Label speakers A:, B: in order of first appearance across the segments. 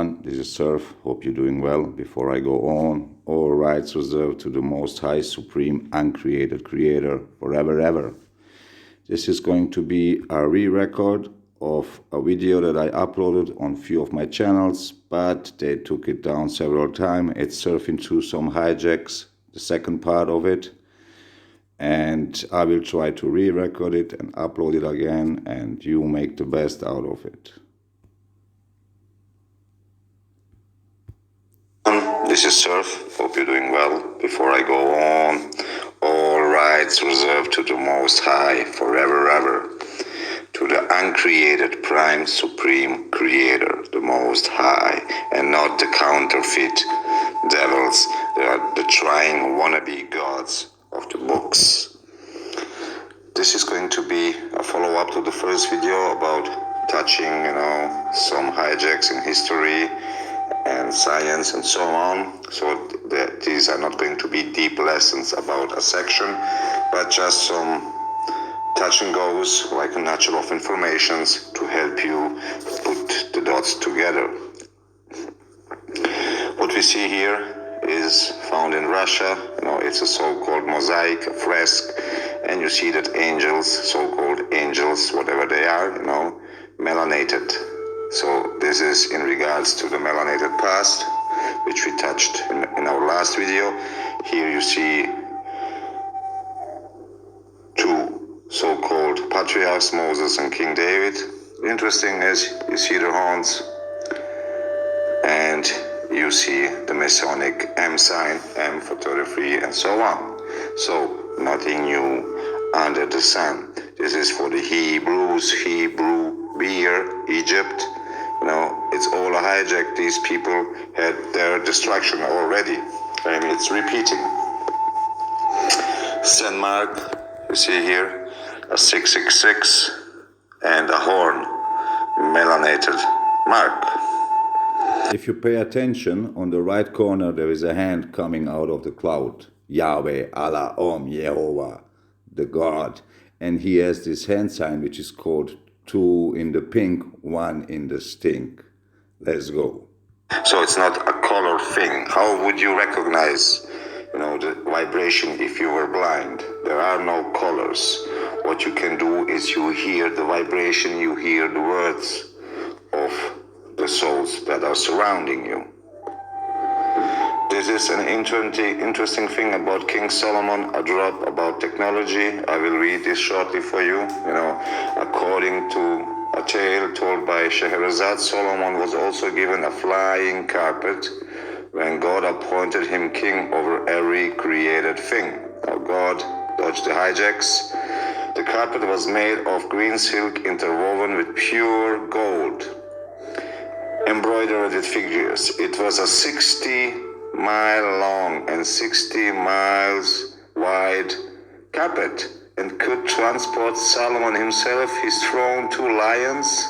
A: everyone, this is Surf. Hope you're doing well. Before I go on, all rights reserved to the Most High, Supreme, Uncreated Creator, forever, ever. This is going to be a re-record of a video that I uploaded on few of my channels, but they took it down several times. It's Surfin to some Hijaks, the second part of it. And I will try to re-record it and upload it again, and you make the best out of it. This is Surf. Hope you're doing well. Before I go on, all rights reserved to the Most High, forever, ever. To the uncreated, prime, supreme creator, the Most High, and not the counterfeit devils, the trying wannabe gods of the books. This is going to be a follow-up to the first video about touching, some hijacks in history and science and so on. So these are not going to be deep lessons about a section, but just some touch and goes, like a nutshell of informations to help you put the dots together. What we see here is found in Russia. It's a so-called mosaic, a fresque, and you see that angels, so-called angels, whatever they are, melanated. So this is in regards to the melanated past, which we touched in our last video. Here you see two so-called patriarchs, Moses and King David. Interesting is you see their horns, and you see the Masonic M sign, M for 33, and so on. So nothing new under the sun. This is for the Hebrews, Hebrew beer, Egypt. It's all a hijack. These people had their destruction already. It's repeating. St. Mark, you see here, a 666 and a horn, melanated mark. If you pay attention, on the right corner there is a hand coming out of the cloud. Yahweh, Allah, Om, Yehovah, the God. And he has this hand sign which is called 2 in the pink, 1 in the stink. Let's go. So it's not a color thing. How would you recognize, the vibration if you were blind? There are no colors. What you can do is you hear the vibration, you hear the words of the souls that are surrounding you. This is an interesting thing about King Solomon, a drop about technology. I will read this shortly for you. According to a tale told by Scheherazade, Solomon was also given a flying carpet when God appointed him king over every created thing. Now God dodged the hijacks. The carpet was made of green silk interwoven with pure gold, embroidered with figures. It was a 60-mile long and 60 miles wide carpet, and could transport Solomon himself, his throne, 2 lions,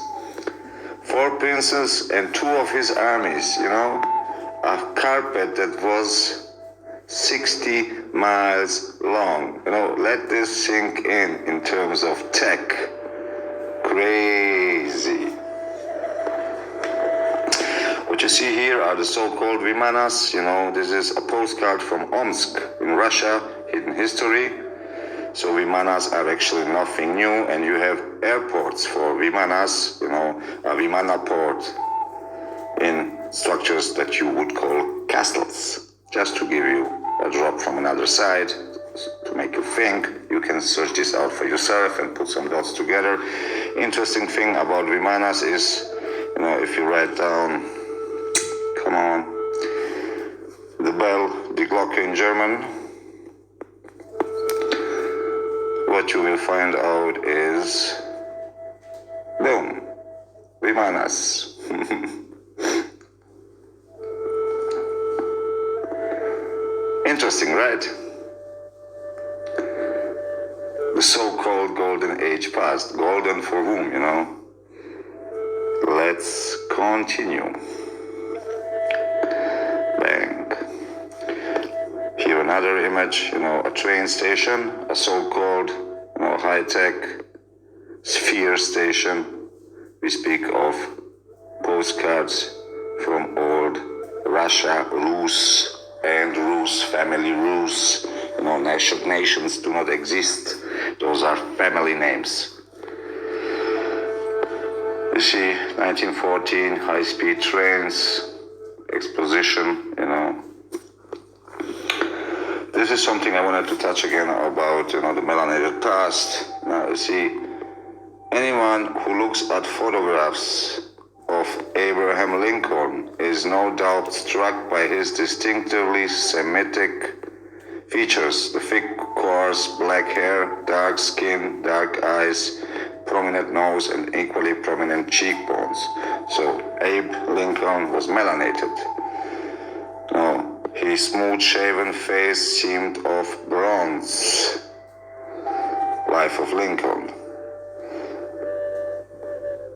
A: 4 princes, and 2 of his armies. A carpet that was 60 miles long. Let this sink in terms of tech. Crazy. What you see here are the so-called Vimanas. This is a postcard from Omsk in Russia, hidden history. So Vimanas are actually nothing new, and you have airports for Vimanas, a Vimana port in structures that you would call castles. Just to give you a drop from another side, to make you think. You can search this out for yourself and put some dots together. Interesting thing about Vimanas is, if you write down, come on, the bell, die Glocke in German, what you will find out is, boom, Vimanas. Interesting, right? The so-called golden age passed. Golden for whom, Let's continue. Bang. Here another image, a train station, a so-called, high-tech sphere station. We speak of postcards from Russia, Rus, and Rus, family Rus. Nations do not exist. Those are family names. You see, 1914, high-speed trains, exposition, This is something I wanted to touch again about, the melanated past. Now, you see, anyone who looks at photographs of Abraham Lincoln is no doubt struck by his distinctively Semitic features: the thick, coarse, black hair, dark skin, dark eyes, prominent nose, and equally prominent cheekbones. So Abe Lincoln was melanated. Now, his smooth-shaven face seemed of bronze. Life of Lincoln.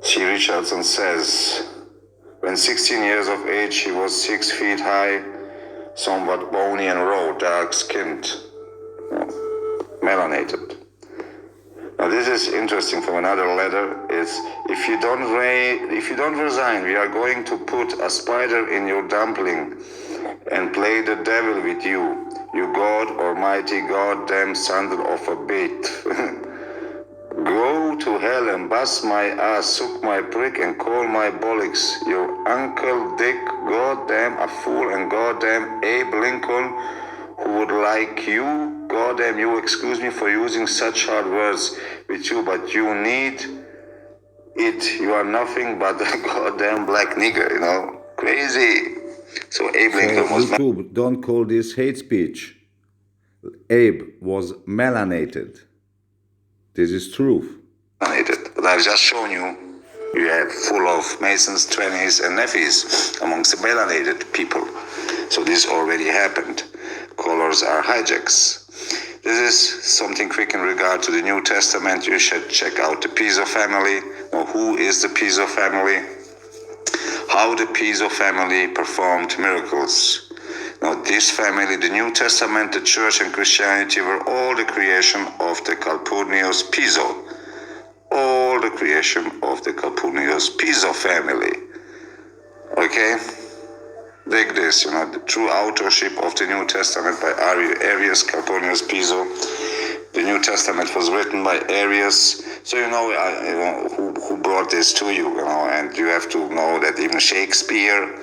A: C. Richardson says, when 16 years of age, he was 6 feet high, somewhat bony and raw, dark-skinned, melanated. Now this is interesting from another letter. It's, if you don't resign, we are going to put a spider in your dumpling and play the devil with you, you God almighty goddamn son of a bitch. Go to hell and bust my ass, suck my prick and call my bollocks. Your Uncle Dick, goddamn a fool, and goddamn Abe Lincoln, who would like you, goddamn you, excuse me for using such hard words with you, but you need it. You are nothing but a goddamn black nigger, crazy. So Abe Lincoln was...
B: YouTube, don't call this hate speech. Abe was melanated. This is truth.
A: But I've just shown you, you have full of Masons, trannies, and nephews amongst the melanated people. So this already happened. Colors are hijaks. This is something quick in regard to the New Testament. You should check out the p.2 family. Now, who is the p.2 family? How the p.2 family performed miracles. Now, this family, the New Testament, the Church, and Christianity were all the creation of the Calpurnius p.2. All the creation of the Calpurnius p.2 family. Okay? Dig this, the true authorship of the New Testament by Arius Calpurnius p.2. The New Testament was written by Arius. So who brought this to you, and you have to know that even Shakespeare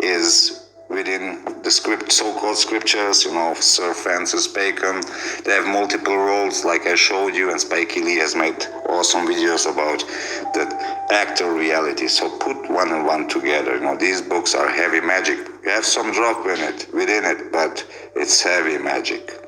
A: is within the so-called scriptures, Sir Francis Bacon. They have multiple roles, like I showed you, and Spike Lee has made awesome videos about the actor reality. So put one and one together. These books are heavy magic. You have some drop within it, but it's heavy magic.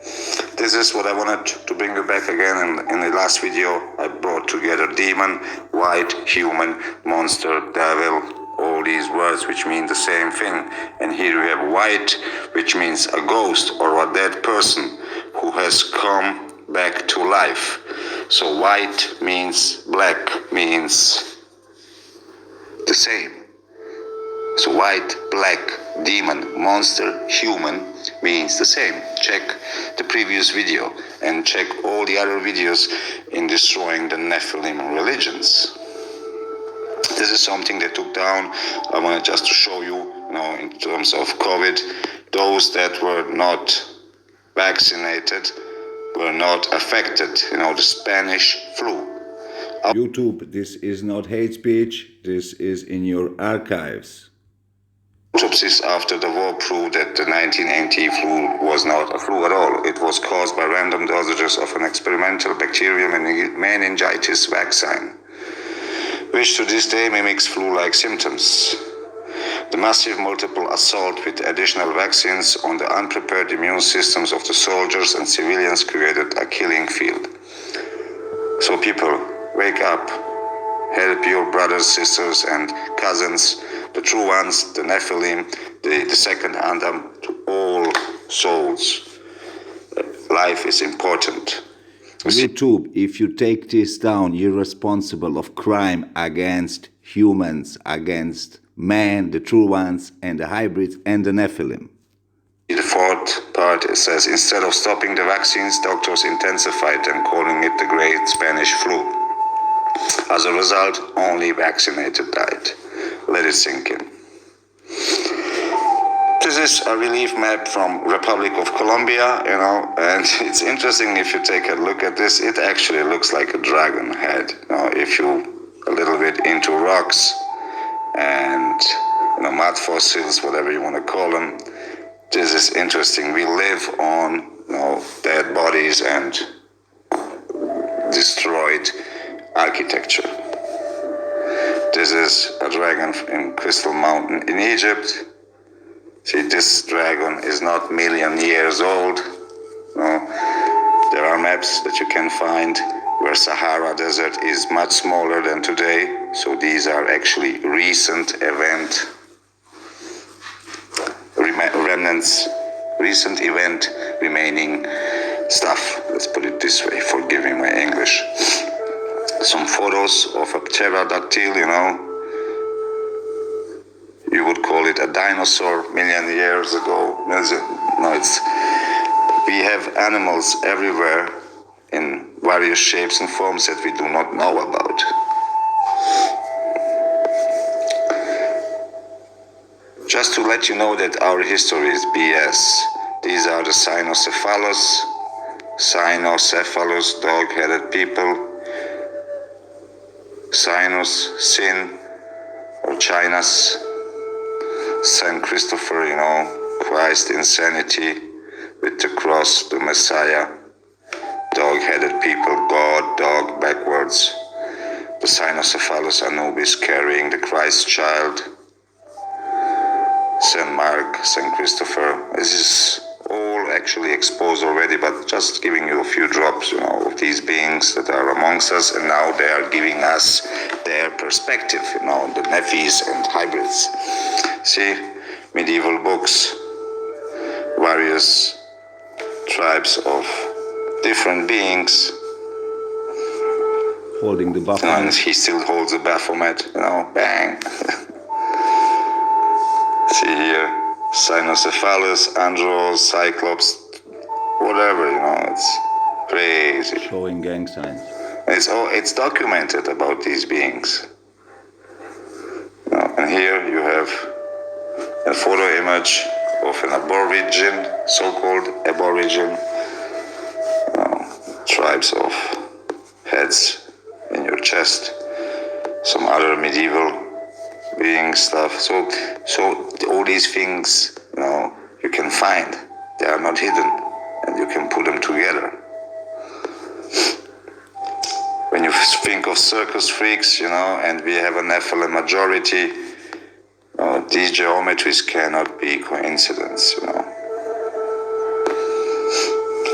A: This is what I wanted to bring you back again. In the last video, I brought together demon, white, human, monster, devil, all these words which mean the same thing. And here we have white, which means a ghost or a dead person who has come back to life. So white means black, means the same. So white, black, demon, monster, human means the same. Check the previous video and check all the other videos in destroying the Nephilim religions. This is something they took down. I wanted just to show you, in terms of COVID, those that were not vaccinated were not affected, the Spanish flu.
B: YouTube, this is not hate speech. This is in your archives.
A: Autopsies after the war proved that the 1980 flu was not a flu at all. It was caused by random dosages of an experimental bacterial meningitis vaccine, which to this day mimics flu-like symptoms. The massive multiple assault with additional vaccines on the unprepared immune systems of the soldiers and civilians created a killing field. So people, wake up, help your brothers, sisters, and cousins, the true ones, the Nephilim, the second Adam, to all souls. Life is important.
B: YouTube, if you take this down, you're responsible of crime against humans, against man, the true ones, and the hybrids, and the Nephilim.
A: The fourth part, it says, instead of stopping the vaccines, doctors intensified them, calling it the Great Spanish Flu. As a result, only vaccinated died. Let it sink in. is a relief map from Republic of Colombia, and it's interesting if you take a look at this. It actually looks like a dragon head. If you a little bit into rocks and mud fossils, whatever you want to call them, this is interesting. We live on dead bodies and destroyed architecture. This is a dragon in Crystal Mountain in Egypt. See, this dragon is not million years old. No. There are maps that you can find where Sahara Desert is much smaller than today. So these are actually recent remaining stuff. Let's put it this way, forgive me my English. Some photos of a pterodactyl, you would call it a dinosaur million years ago. We have animals everywhere in various shapes and forms that we do not know about. Just to let you know that our history is BS. These are the cynocephalus, dog-headed people. Sinus, sin, or China's, Saint Christopher, Christ, insanity, with the cross, the Messiah, dog-headed people, God, dog, backwards, the Cynocephalus Anubis carrying the Christ child, Saint Mark, Saint Christopher. This is all actually exposed already, but just giving you a few drops, of these beings that are amongst us, and now they are giving us their perspective, the Nephis and hybrids. See, medieval books, various tribes of different beings.
B: Holding the Baphomet.
A: And he still holds the Baphomet, bang. See here. Cynocephalus, Andros, Cyclops, whatever, it's crazy.
B: Showing gang signs.
A: It's documented about these beings. And here you have a photo image of an aborigine, so-called aborigine, tribes of heads in your chest, some other medieval being stuff. So all these things, you can find. They are not hidden, and you can put them together. When you think of circus freaks, and we have a Nephilim majority, these geometries cannot be coincidence,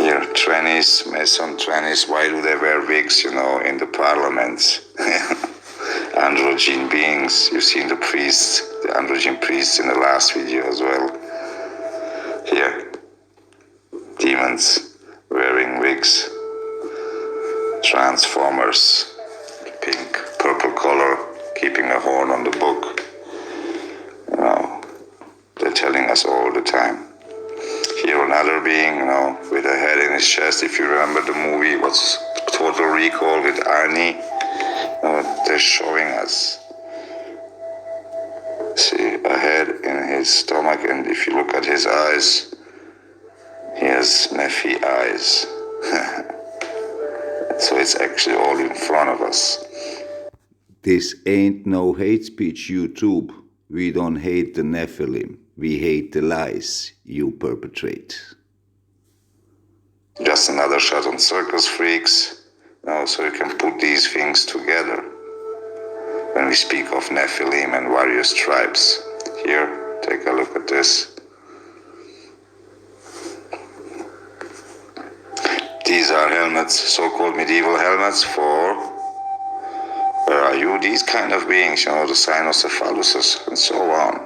A: Here, trannies, Mason trannies, why do they wear wigs, in the parliaments? Androgyne beings, you've seen the priests, the androgyne priests in the last video as well. Here, demons wearing wigs, transformers, pink, purple color, keeping a horn on the book. They're telling us all the time. Here another being, with a head in his chest. If you remember the movie, what's Total Recall with Arnie? They're showing us. See, a head in his stomach, and if you look at his eyes, he has Nephi eyes. So it's actually all in front of us.
B: This ain't no hate speech, YouTube. We don't hate the Nephilim. We hate the lies you perpetrate.
A: Just another shot on circus freaks. So you can put these things together when we speak of Nephilim and various tribes. Here, take a look at this. These are helmets, so-called medieval helmets for, where are you? These kind of beings, the Cynocephaluses and so on.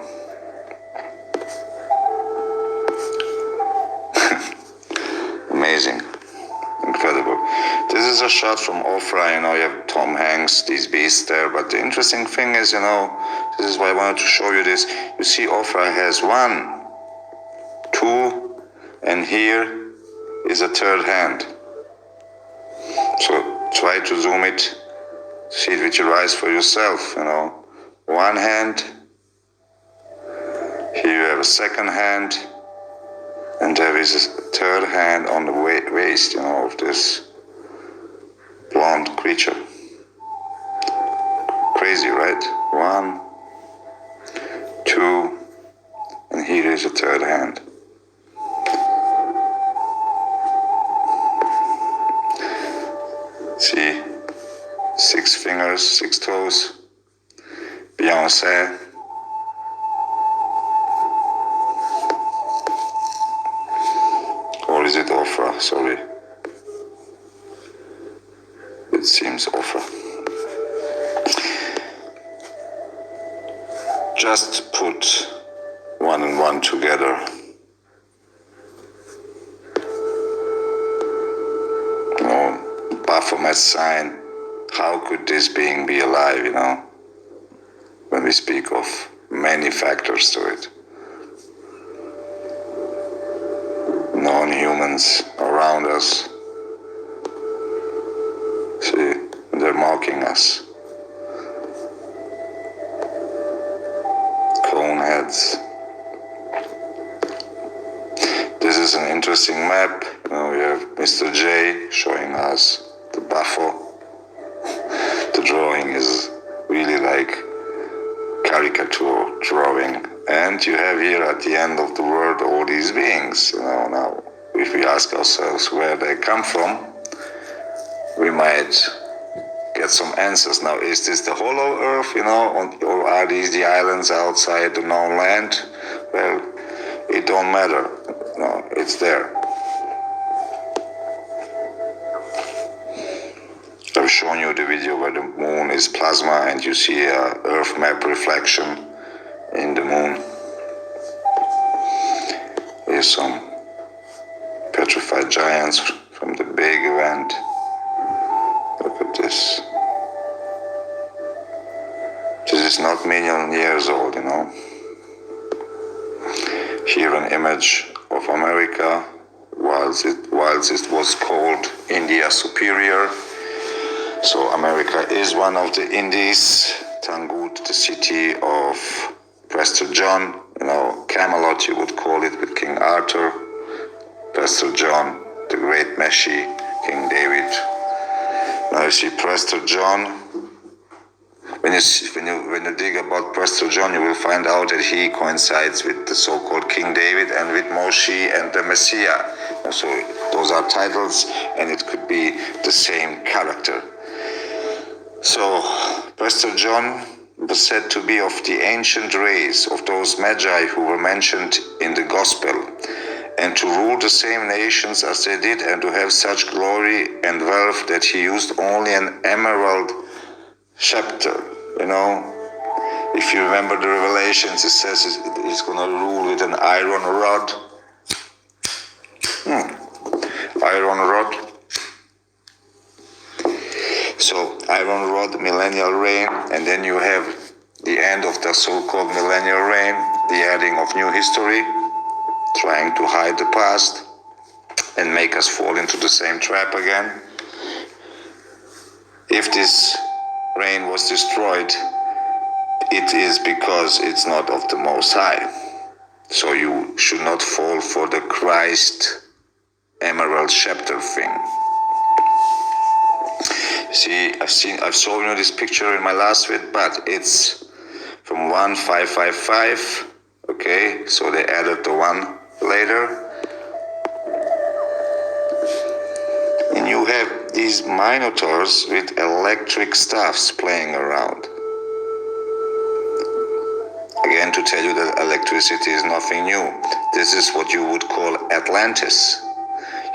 A: Amazing. Incredible. This is a shot from Ofra, you have Tom Hanks, these beasts there, but the interesting thing is, this is why I wanted to show you this. You see Ofra has 1, 2, and here is a third hand. So try to zoom it, see it with your eyes for yourself, One hand, here you have a a second hand, and there is a third hand on the waist, of this blonde creature. Crazy, right? 1, 2, and here is a third hand. See, 6 fingers, 6 toes. Beyonce. Or is it Ofra? Sorry. It seems Ofra. Just put 1 and 1 together. Baphomet sign. How could this being be alive, when we speak of many factors to it? Non-humans around us. See, they're mocking us. Cone heads. This is an interesting map. We have Mr. J showing us the Bafo. The drawing is really like caricature drawing. And you have here at the end of the world all these beings. Now, if we ask ourselves where they come from, we might get some answers. Now, is this the hollow earth, or are these the islands outside the known land? Well, it don't matter. No, it's there. I've shown you the video where the moon is plasma and you see a earth map reflection in the moon. Here's some petrified giants from the big event. Look at this. This is not million years old, Here an image of America, whilst it was called India Superior. So America is one of the Indies. Tangut, the city of Prester John, Camelot you would call it with King Arthur. Prester John, the great Meshi, King David. Now you see Prester John. When you dig about Prester John, you will find out that he coincides with the so-called King David and with Moshe and the Messiah. So those are titles, and it could be the same character. So Prester John was said to be of the ancient race of those Magi who were mentioned in the Gospel, and to rule the same nations as they did, and to have such glory and wealth that he used only an emerald scepter. If you remember the Revelations, it says he's going to rule with an iron rod. Iron rod. So iron rod, millennial reign, and then you have the end of the so-called millennial reign, the adding of new history, trying to hide the past and make us fall into the same trap again. If this reign was destroyed, it is because it's not of the Most High. So you should not fall for the Christ emerald scepter thing. See, I've shown you this picture in my last vid, but it's from 1555. Okay, so they added the one later. And you have these minotaurs with electric staffs playing around. Again, to tell you that electricity is nothing new. This is what you would call Atlantis,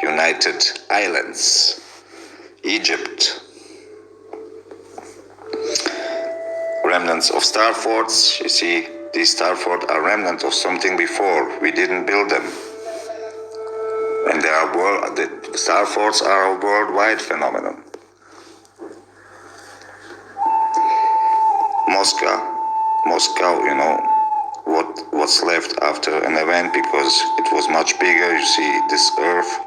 A: United Islands, Egypt. Remnants of star forts. You see, these star forts are remnants of something before. We didn't build them. And the star forts are a worldwide phenomenon. Moscow, what's left after an event, because it was much bigger. You see this earth,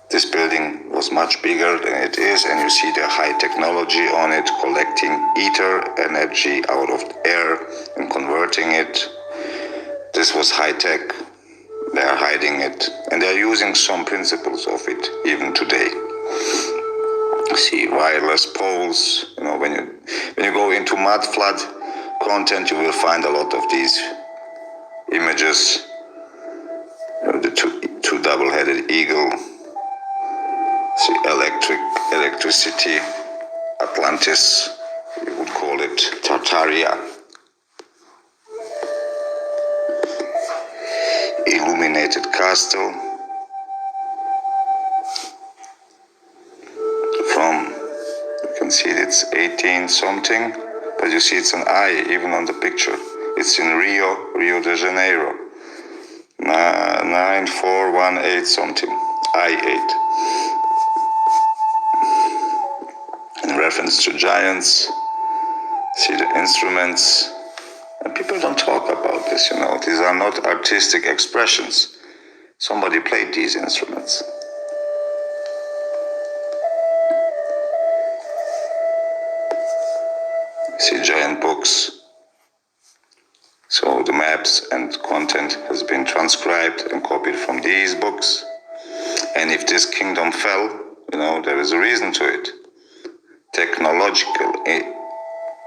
A: this building was much bigger than it is, and you see the high technology on it, collecting ether energy out of air and converting it. This was high tech. They are hiding it, and they are using some principles of it even today. See, wireless poles. When you go into mud flood content, you will find a lot of these images. The two double-headed eagle. See, electricity, Atlantis, you would call it Tartaria. Illuminated castle. You can see it's 18 something, but you see it's an eye even on the picture. It's in Rio de Janeiro. 9418 something, I8. In reference to giants, see the instruments. And people don't talk about this, These are not artistic expressions. Somebody played these instruments. See giant books. So the maps and content has been transcribed and copied from these books. And if this kingdom fell, there is a reason to it. Technological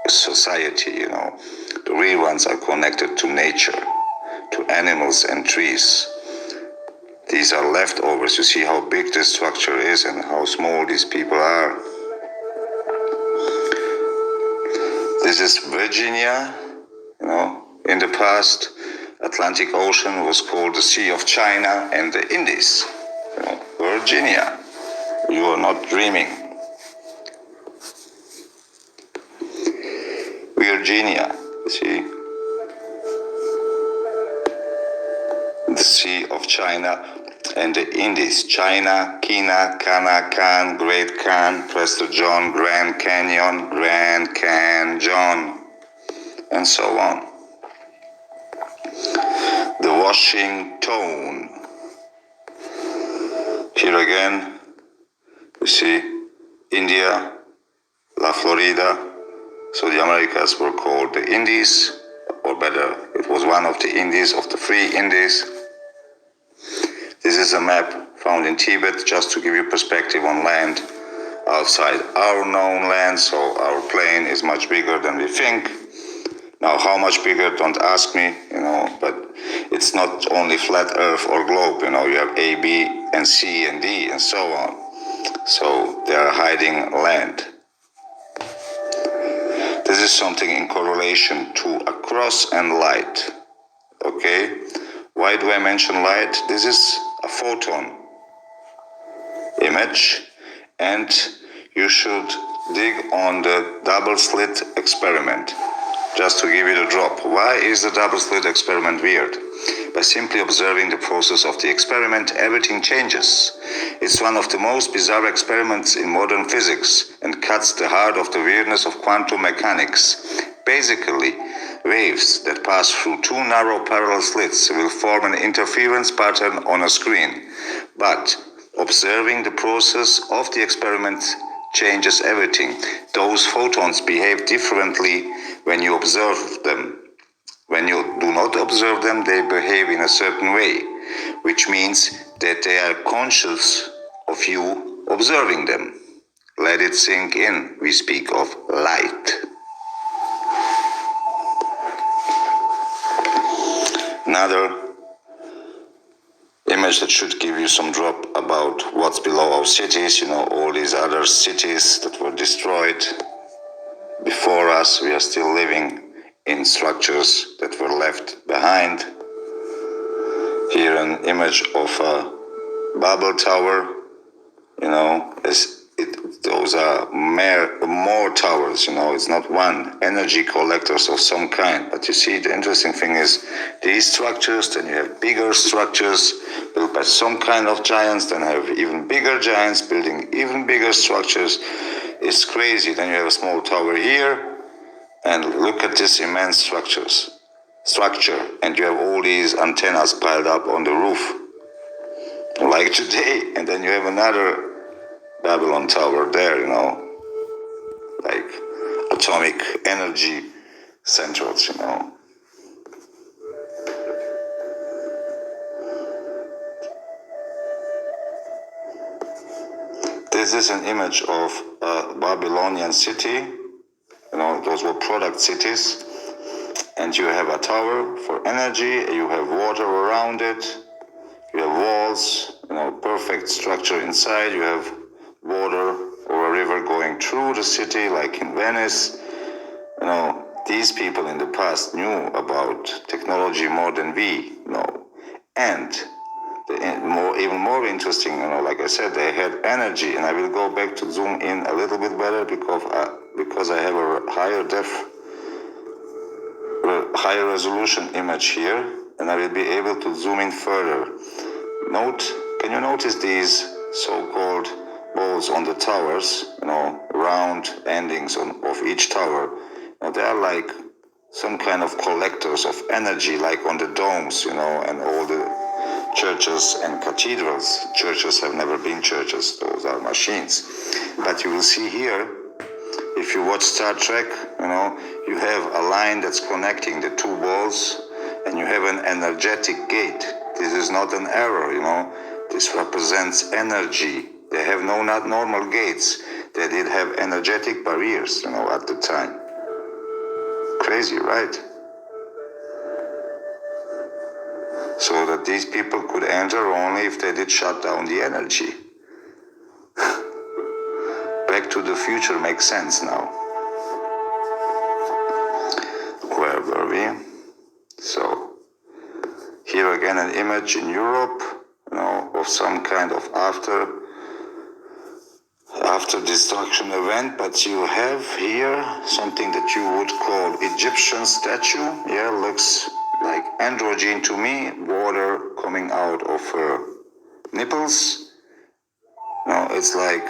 A: society, the real ones are connected to nature, to animals and trees. These are leftovers. You see how big this structure is and how small these people are. This is Virginia. In the past, Atlantic Ocean was called the Sea of China and the Indies. Virginia. You are not dreaming. Virginia, see? The Sea of China and the Indies. China, Kina, Kana, Khan, Great Khan, Prester John, Grand Canyon, Grand Can John, and so on. The Washington. Here again, you see India, La Florida. So the Americas were called the Indies, or better, it was one of the Indies, of the three Indies. This is a map found in Tibet, just to give you perspective on land outside our known land. So our plane is much bigger than we think. Now, how much bigger, don't ask me, but it's not only flat earth or globe, you have A, B, and C, and D, and so on. So they are hiding land. This is something in correlation to a cross and light, okay? Why do I mention light? This is a photon image, and you should dig on the double slit experiment. Just to give you the drop. Why is the double slit experiment weird? By simply observing the process of the experiment, everything changes. It's one of the most bizarre experiments in modern physics and cuts the heart of the weirdness of quantum mechanics. Basically, waves that pass through two narrow parallel slits will form an interference pattern on a screen. But observing the process of the experiment changes everything. Those photons behave differently when you observe them. When you do not observe them, they behave in a certain way, which means that they are conscious of you observing them. Let it sink in. We speak of light. Another image that should give you some drop about what's below our cities, all these other cities that were destroyed before us. We are still living in structures that were left behind. Here an image of a Babel Tower, those are more towers, it's not one, energy collectors of some kind. But you see, the interesting thing is these structures, then you have bigger structures built by some kind of giants, then have even bigger giants building even bigger structures. It's crazy. Then you have a small tower here, and look at this immense structure, and you have all these antennas piled up on the roof, like today. And then you have another Babylon Tower there, like atomic energy centrals, This is an image of a Babylonian city. Those were product cities. And you have a tower for energy, you have water around it, you have walls, perfect structure inside, you have water or a river going through the city, like in Venice. These people in the past knew about technology more than we know. And even more interesting, like I said, they had energy, and I will go back to zoom in a little bit better because I have a higher resolution image here, and I will be able to zoom in further. Can you notice these so-called balls on the towers, round endings of each tower? They are like some kind of collectors of energy, like on the domes, and all the churches and cathedrals. Churches have never been churches, those are machines. But you will see here, if you watch Star Trek, you have a line that's connecting the two balls, and you have an energetic gate. This is not an error, This represents energy. They have not normal gates. They did have energetic barriers, at the time. Crazy, right? So that these people could enter only if they did shut down the energy. Back to the Future makes sense now. Where were we? So, here again an image in Europe, of some kind of after destruction event, but you have here something that you would call Egyptian statue. Yeah, looks like androgyne to me, water coming out of her nipples. It's like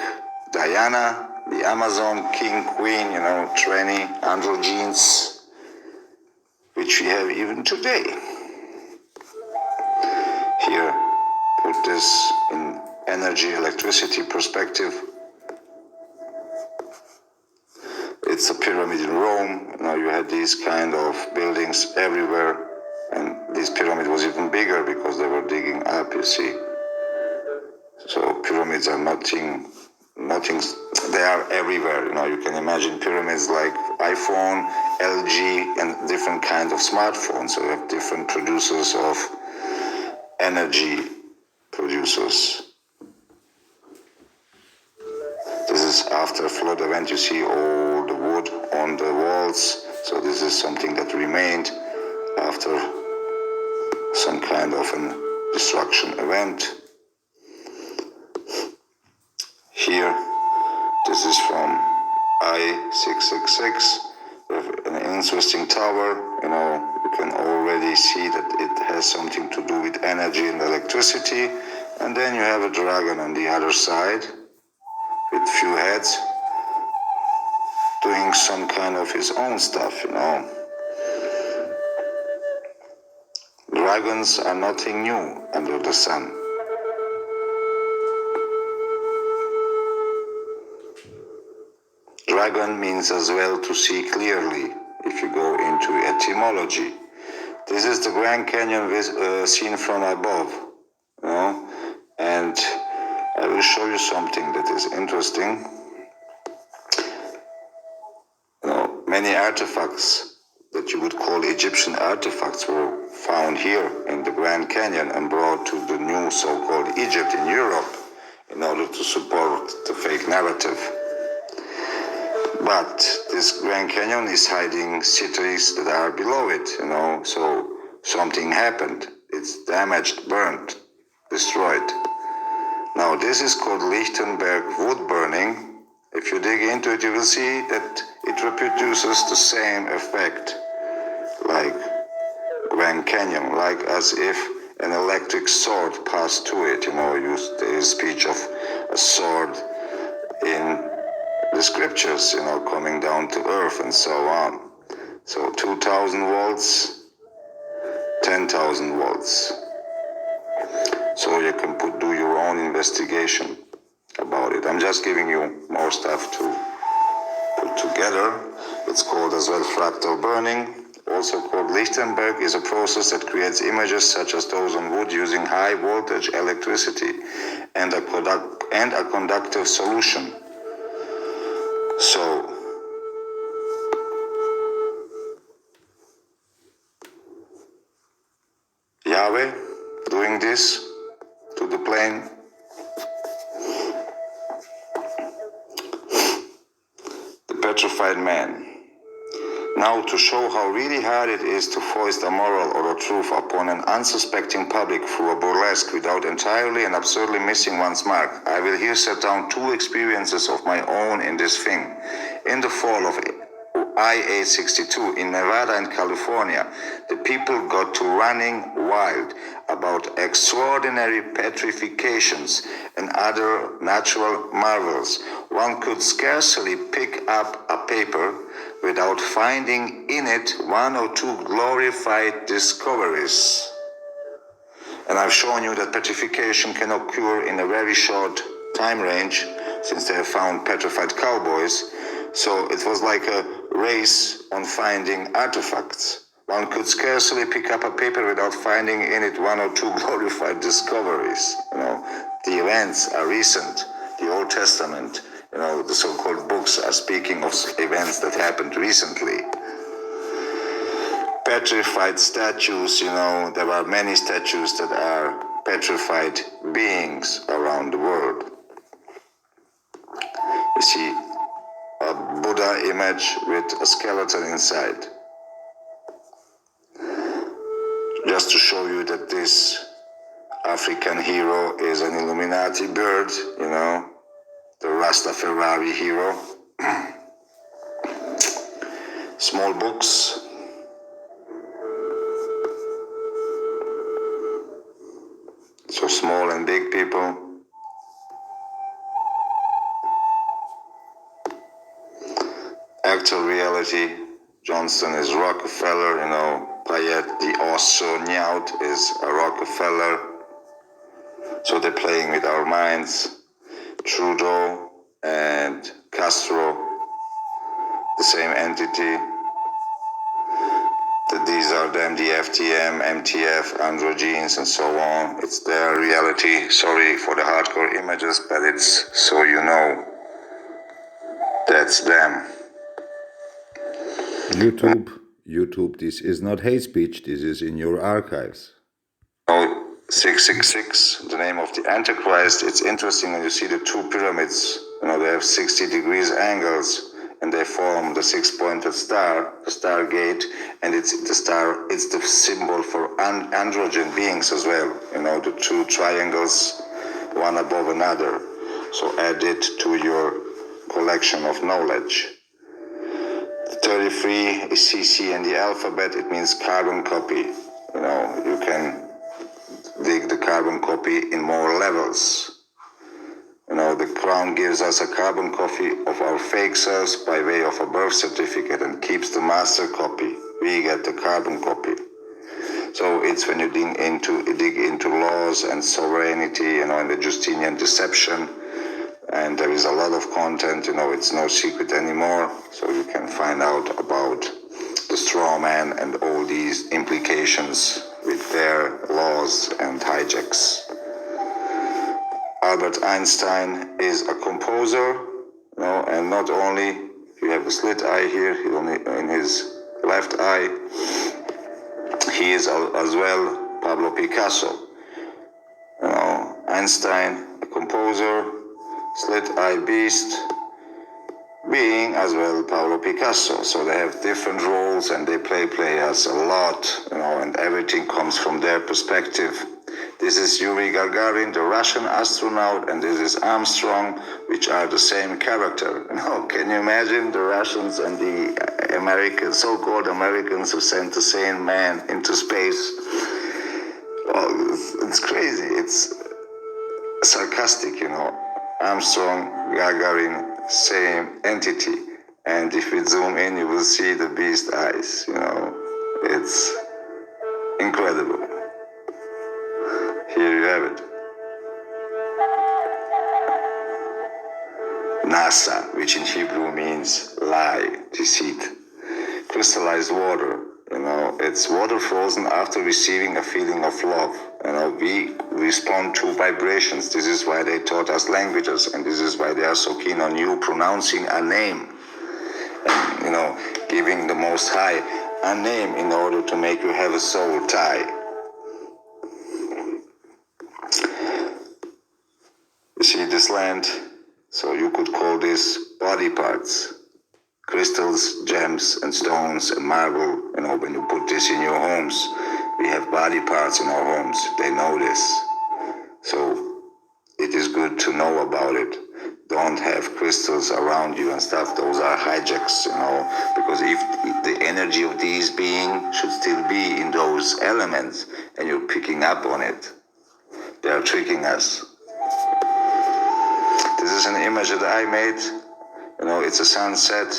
A: Diana, the Amazon king, queen, tranny, androgynes, which we have even today. Here, put this in energy, electricity perspective. It's a pyramid in Rome. You had these kind of buildings everywhere, and this pyramid was even bigger because they were digging up, you see. So pyramids are nothing, they are everywhere. You can imagine pyramids like iPhone, LG, and different kinds of smartphones. So you have different producers of energy producers. This is after a flood event. You see all the wood on the walls. So this is something that remained after some kind of an destruction event. Here, this is from I-666, with an interesting tower. You can already see that it has something to do with energy and electricity. And then you have a dragon on the other side with few heads doing some kind of his own stuff, Dragons are nothing new under the sun. Dragon means as well to see clearly, if you go into etymology. This is the Grand Canyon seen from above, and I will show you something that is interesting. Many artifacts that you would call Egyptian artifacts were found here in the Grand Canyon and brought to the new so-called Egypt in Europe in order to support the fake narrative. But this Grand Canyon is hiding cities that are below it, so something happened. It's damaged, burnt, destroyed. Now this is called Lichtenberg wood burning. If you dig into it, you will see that it reproduces the same effect like Grand Canyon, like as if an electric sword passed to it. There is speech of a sword in the scriptures, coming down to earth and so on. So 2,000 volts, 10,000 volts. So you can do your own investigation about it. I'm I'm just giving you more stuff to put together. It's called as well fractal burning, also called Lichtenberg, is a process that creates images such as those on wood using high voltage electricity and a conductive solution. So, Yahweh doing this to the plane. The petrified man. Now, to show how really hard it is to foist a moral or a truth upon an unsuspecting public through a burlesque without entirely and absurdly missing one's mark, I will here set down two experiences of my own in this thing. In the fall of I-862 in Nevada and California, the people got to running wild about extraordinary petrifications and other natural marvels. One could scarcely pick up a paper without finding in it one or two glorified discoveries. And I've shown you that petrification can occur in a very short time range, since they have found petrified cowboys. So it was like a race on finding artifacts. One could scarcely pick up a paper without finding in it one or two glorified discoveries. The events are recent. The Old Testament, the so-called books are speaking of events that happened recently. Petrified statues, there are many statues that are petrified beings around the world. You see a Buddha image with a skeleton inside. Just to show you that this African hero is an Illuminati bird, the Rastafari hero. Small books. So small and big people. Actual reality. Johnson is Rockefeller, Payet the astronaut is a Rockefeller. So they're playing with our minds. Trudeau and Castro, the same entity. That these are them, the FTM, MTF, androgenes, and so on. It's their reality. Sorry for the hardcore images, but it's so you know that's them.
B: YouTube, this is not hate speech, this is in your archives.
A: 666, the name of the Antichrist. It's interesting when you see the two pyramids. They have 60 degrees angles, and they form the six-pointed star, the Stargate, and it's the symbol for androgen beings as well. The two triangles, one above another. So add it to your collection of knowledge. 33 is CC in the alphabet. It means carbon copy. You can dig the carbon copy in more levels. The crown gives us a carbon copy of our fake selves by way of a birth certificate and keeps the master copy. We get the carbon copy. So it's when you dig into laws and sovereignty, in the Justinian deception, and there is a lot of content, it's no secret anymore, so you can find out about the straw man and all these implications with their laws and hijacks. Albert Einstein is a composer, and not only, you have a slit eye here, only in his left eye, he is as well Pablo Picasso. Einstein, a composer, slit eye beast, being as well Pablo Picasso. So they have different roles and they play us a lot, and everything comes from their perspective. This is Yuri Gagarin, the Russian astronaut, and this is Armstrong, which are the same character. Can you imagine the Russians and the Americans, so-called Americans, who sent the same man into space? Well, it's crazy. It's sarcastic, Armstrong, Gagarin, same entity. And if we zoom in, you will see the beast eyes, It's incredible. Here you have it. lie, deceit. Crystallized water, it's water frozen after receiving a feeling of love. We respond to vibrations. This is why they taught us languages, and this is why they are so keen on you pronouncing a name. And, giving the Most High a name in order to make you have a soul tie. You see this land, so you could call this body parts. Crystals, gems, and stones, and marble, when you put this in your homes, we have body parts in our homes. They know this. So it is good to know about it. Don't have crystals around you and stuff. Those are hijaks, because if the energy of these beings should still be in those elements and you're picking up on it, they are tricking us. This is an image that I made. It's a sunset,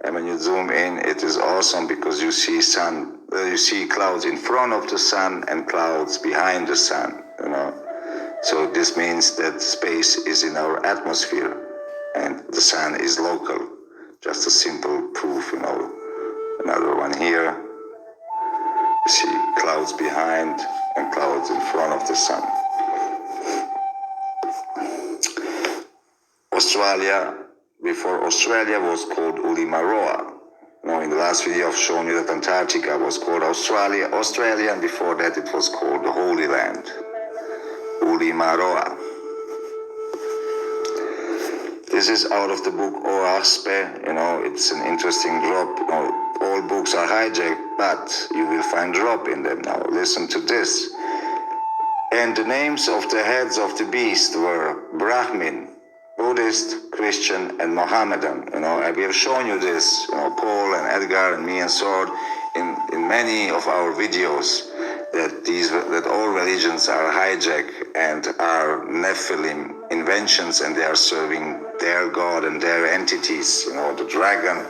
A: and when you zoom in, it is awesome because you see clouds in front of the sun and clouds behind the sun. So this means that space is in our atmosphere, and the sun is local. Just a simple proof. Another one here. You see clouds behind and clouds in front of the sun. Australia, before Australia was called Ulimaroa. In the last video I've shown you that Antarctica was called Australia, and before that it was called the Holy Land, Ulimaroa. This is out of the book Oaspe. It's an interesting drop. All books are hijacked, but you will find drop in them. Now listen to this. And the names of the heads of the beast were Brahmin, Buddhist, Christian, and Mohammedan. We have shown you this, Paul and Edgar and me and Sword in many of our videos, that all religions are hijacked and are Nephilim inventions, and they are serving their God and their entities. The dragon,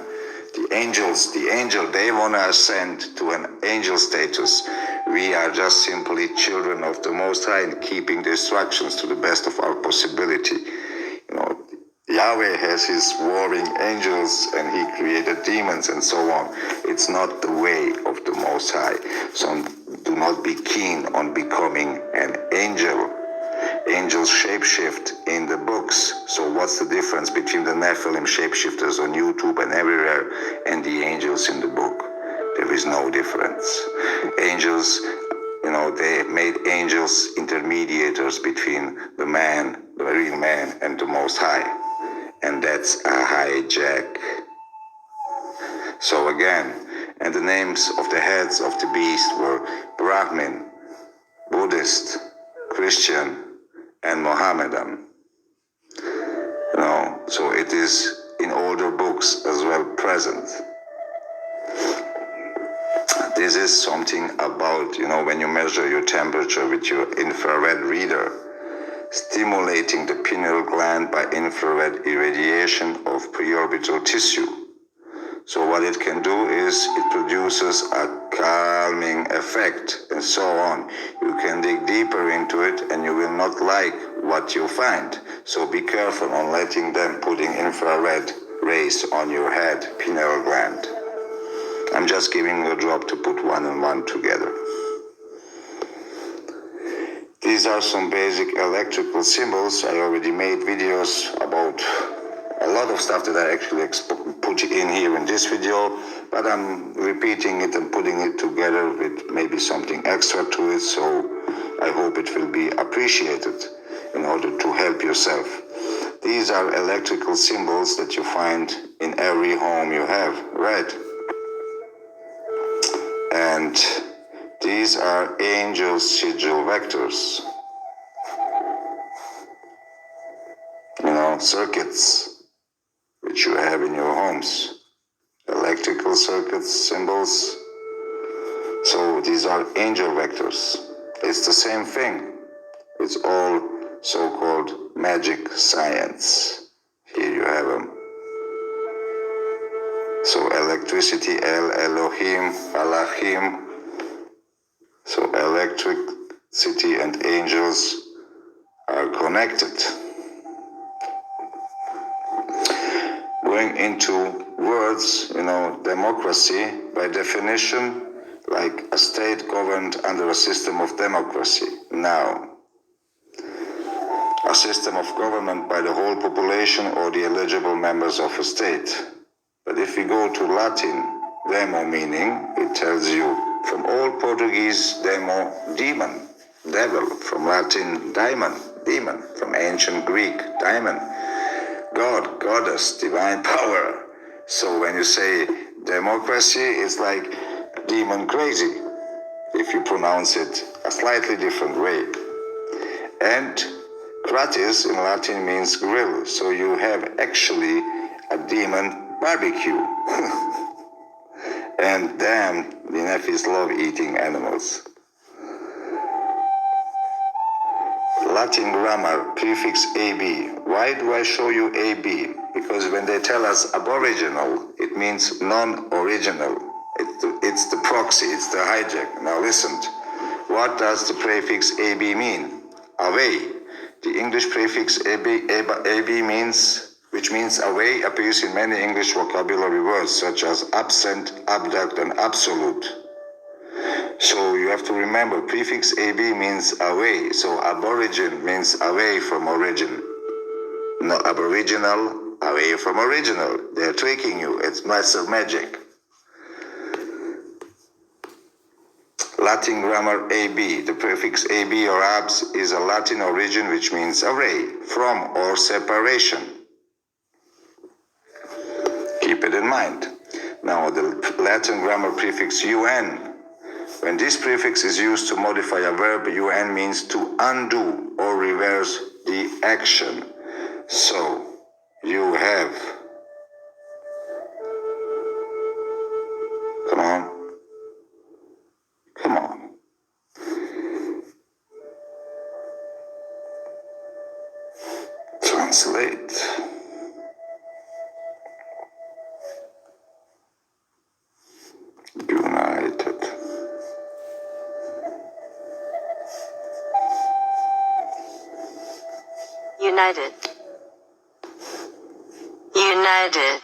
A: the angels, they want to ascend to an angel status. We are just simply children of the Most High and keeping the instructions to the best of our possibility. Yahweh has his warring angels and he created demons and so on. It's not the way of the Most High. So do not be keen on becoming an angel. Angels shapeshift in the books. So what's the difference between the Nephilim shapeshifters on YouTube and everywhere and the angels in the book? There is no difference. Angels, they made angels intermediators between the man, the real man, and the Most High. And that's a hijack. So again, and the names of the heads of the beast were Brahmin, Buddhist, Christian, and Mohammedan. So it is in older books as well present. This is something about, when you measure your temperature with your infrared reader, stimulating the pineal gland by infrared irradiation of preorbital tissue. So what it can do is it produces a calming effect and so on. You can dig deeper into it and you will not like what you find. So be careful on letting them putting infrared rays on your head, pineal gland. I'm just giving you a drop to put one and one together. These are some basic electrical symbols. I already made videos about a lot of stuff that I actually put in here in this video, but I'm repeating it and putting it together with maybe something extra to it, so I hope it will be appreciated in order to help yourself. These are electrical symbols that you find in every home you have, right? And these are angel sigil vectors. Circuits which you have in your homes. Electrical circuits, symbols. So these are angel vectors. It's the same thing. It's all so-called magic science. Here you have them. So electricity, El, Elohim, Malachim. So electricity and angels are connected. going into words, democracy, by definition, like a state governed under a system of democracy. Now, a system of government by the whole population or the eligible members of a state. But if we go to Latin, demo meaning, it tells you from Old Portuguese, demo, demon, devil, from Latin, daimon, demon, from ancient Greek, daimon, God, goddess, divine power. So when you say democracy, it's like demon crazy, if you pronounce it a slightly different way. And gratis in Latin means grill, so you have actually a demon barbecue. And damn, the Nefis love eating animals. Latin grammar, prefix AB. Why do I show you AB? Because when they tell us aboriginal, it means non-original. It's the proxy, it's the hijack. Now listen, what does the prefix AB mean? Away. The English prefix AB means, which means away, appears in many English vocabulary words such as absent, abduct, and absolute. So you have to remember, prefix AB means away. So aborigin means away from origin. No, aboriginal, away from original. They're tricking you. It's massive magic. Latin grammar AB. The prefix AB or abs is a Latin origin which means away, from, or separation. Keep it in mind. Now the Latin grammar prefix UN. When this prefix is used to modify a verb, UN means to undo or reverse the action. So you have, come on. Translate. United.
C: United. United.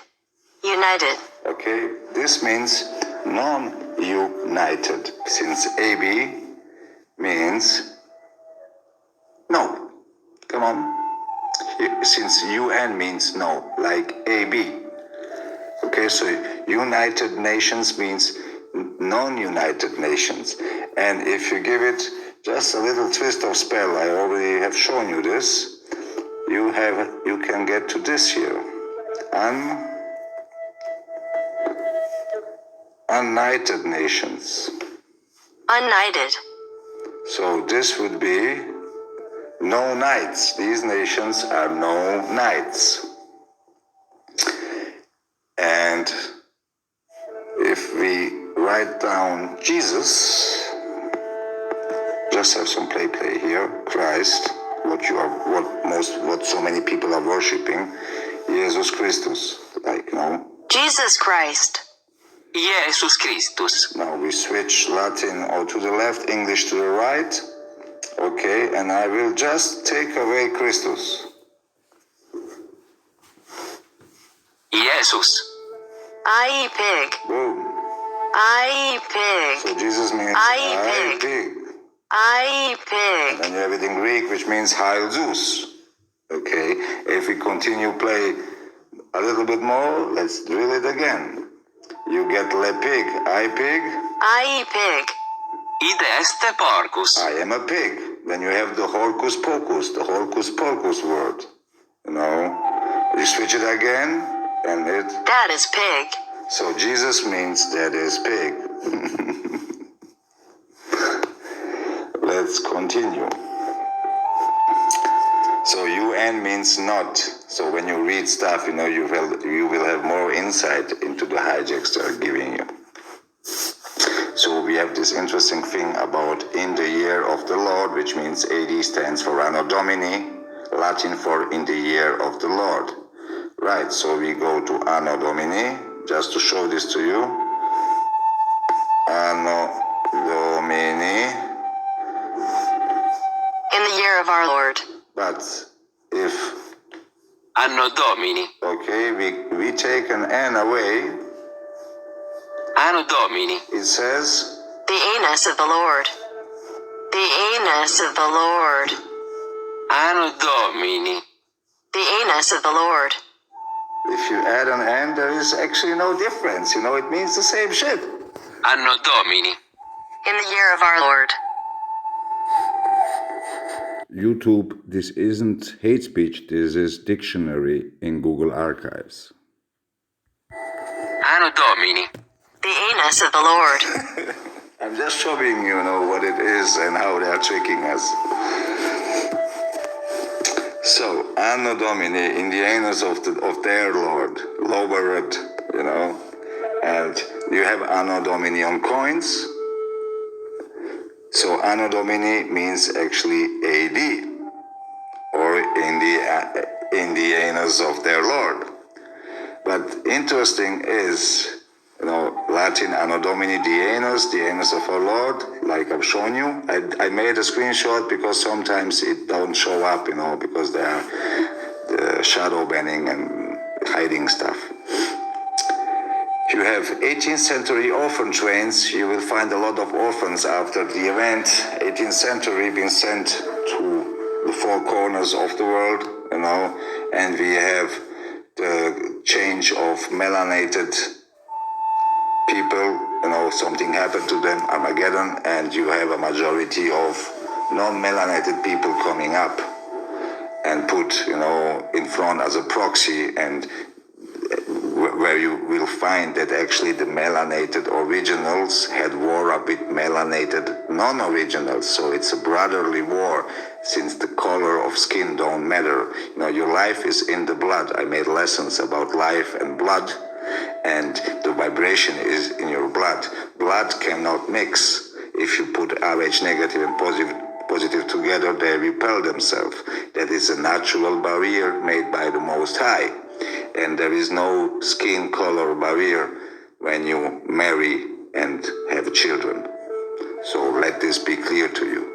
C: United.
A: Okay, this means non-united, since AB means no. Come on. Since UN means no, like AB. Okay, so United Nations means non-United Nations. And if you give it just a little twist of spell, I already have shown you this, you can get to this here. United Nations.
C: United.
A: So this would be no knights. These nations are no knights. And if we write down Jesus, just have some play here, Christ, what so many people are worshipping, Jesus Christus,
C: Jesus Christ.
D: Jesus Christus.
A: Now we switch Latin or to the left, English to the right. Okay, and I will just take away Christus.
D: Jesus.
C: I pig.
A: Boom.
C: I pig.
A: So Jesus means
C: I
A: pig.
C: I pig.
A: And then you have it in Greek, which means Heil Zeus. Okay, if we continue play a little bit more, let's drill it again. You get le pig, I pig.
C: I pig.
D: Id est porcus.
A: I am a pig. Then you have the hocus pocus word. You switch it again, and it.
C: That is pig.
A: So Jesus means that is pig. Let's continue. So UN means not. So when you read stuff, you will have more insight into the hijacks they're giving you. So we have this interesting thing about in the year of the Lord, which means AD stands for Anno Domini, Latin for in the year of the Lord. Right, so we go to Anno Domini, just to show this to you. Anno Domini.
C: In the year of our Lord.
A: But if
D: Anno Domini.
A: Okay, we take an N away.
D: Anno Domini.
A: It says,
C: The anus of the Lord. The anus of the Lord.
D: Anno Domini.
C: The anus of the Lord.
A: if you add an N, there is actually no difference. It means the same shit.
D: Anno Domini.
C: In the year of our Lord.
B: YouTube, this isn't hate speech, this is dictionary in Google Archives.
D: Anno Domini.
C: The anus of the Lord.
A: I'm just showing you, what it is and how they are tricking us. So, Anno Domini, in the anus of their Lord, lowered, and you have Anno Domini on coins. So Anno Domini means actually AD, or in the anus of their Lord. But interesting is, Latin Anno Domini, the anus of our Lord, like I've shown you. I made a screenshot because sometimes it don't show up, because they are the shadow banning and hiding stuff. You have 18th century orphan trains. You will find a lot of orphans after the event. 18th century being sent to the four corners of the world, and we have the change of melanated people, something happened to them, Armageddon, and you have a majority of non-melanated people coming up and put, in front as a proxy, and where you will find that actually the melanated originals had war up with melanated non-originals. So it's a brotherly war, since the color of skin don't matter. Your life is in the blood. I made lessons about life and blood, and the vibration is in your blood. Blood cannot mix. If you put RH negative and positive together, they repel themselves. That is a natural barrier made by the Most High. And there is no skin color barrier when you marry and have children. So let this be clear to you.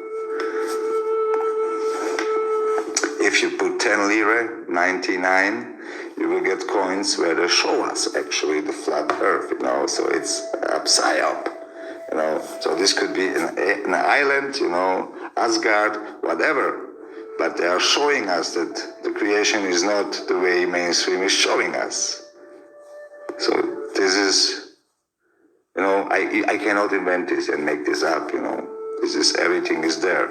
A: If you put 10 lira, 99, you will get coins where they show us actually the flat earth, so it's upside up, so this could be an island, Asgard, whatever. But they are showing us that the creation is not the way mainstream is showing us. So this is, I cannot invent this and make this up, This is, everything is there.